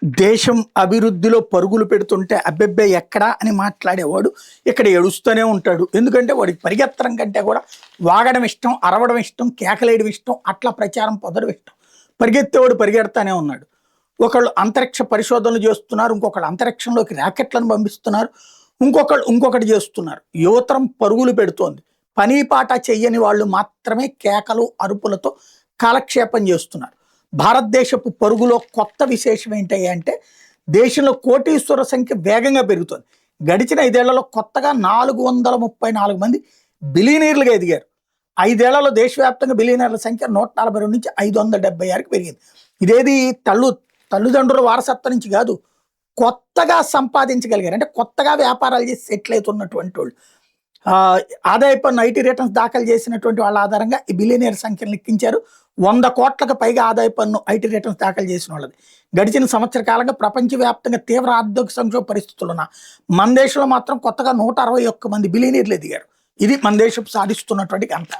దేశం అభివృద్ధిలో పరుగులు పెడుతుంటే అబ్బెబ్బే ఎక్కడా అని మాట్లాడేవాడు ఇక్కడ ఏడుస్తూనే ఉంటాడు. ఎందుకంటే వాడికి పరిగెత్తడం కంటే కూడా వాగడం ఇష్టం, అరవడం ఇష్టం, కేకలేయడం ఇష్టం, అట్లా ప్రచారం పొందడం ఇష్టం. పరిగెత్తేవాడు పరిగెడతానే ఉన్నాడు. ఒకళ్ళు అంతరిక్ష పరిశోధనలు చేస్తున్నారు, ఇంకొకళ్ళు అంతరిక్షంలోకి ర్యాకెట్లను పంపిస్తున్నారు, ఇంకొకటి చేస్తున్నారు. యువతరం పరుగులు పెడుతోంది. పని పాట చెయ్యని వాళ్ళు మాత్రమే కేకలు అరుపులతో కాలక్షేపం చేస్తున్నారు. భారతదేశపు పరుగులో కొత్త విశేషం ఏంటి అంటే దేశంలో కోటీశ్వర సంఖ్య వేగంగా పెరుగుతుంది. గడిచిన 5 ఏళ్లలో కొత్తగా 434 మంది బిలియనీర్లుగా ఎదిగారు. 5 ఏళ్లలో దేశవ్యాప్తంగా బిలియనీర్ల సంఖ్య 142 నుంచి 576కి పెరిగింది. ఇదేది తల్లిదండ్రుల వారసత్వం నుంచి కాదు, కొత్తగా సంపాదించగలిగారు. అంటే కొత్తగా వ్యాపారాలు చేసి సెటిల్ అవుతున్నటువంటి వాళ్ళు. ఆదాయ పన్ను ఐటీ రిటర్న్స్ దాఖలు చేసినటువంటి వాళ్ళ ఆధారంగా ఈ బిలియనీర్ సంఖ్యను లెక్కించారు. 100 కోట్లకు పైగా ఆదాయ పన్ను ఐటీ రిటర్న్స్ దాఖలు చేసిన వాళ్ళది. గడిచిన సంవత్సర కాలంగా ప్రపంచవ్యాప్తంగా తీవ్ర ఆర్థిక సంక్షోభ పరిస్థితులు ఉన్న మన దేశంలో మాత్రం కొత్తగా 161 మంది బిలియనీర్లు ఎదిగారు. ఇది మన దేశం సాధిస్తున్నటువంటి ఘనత.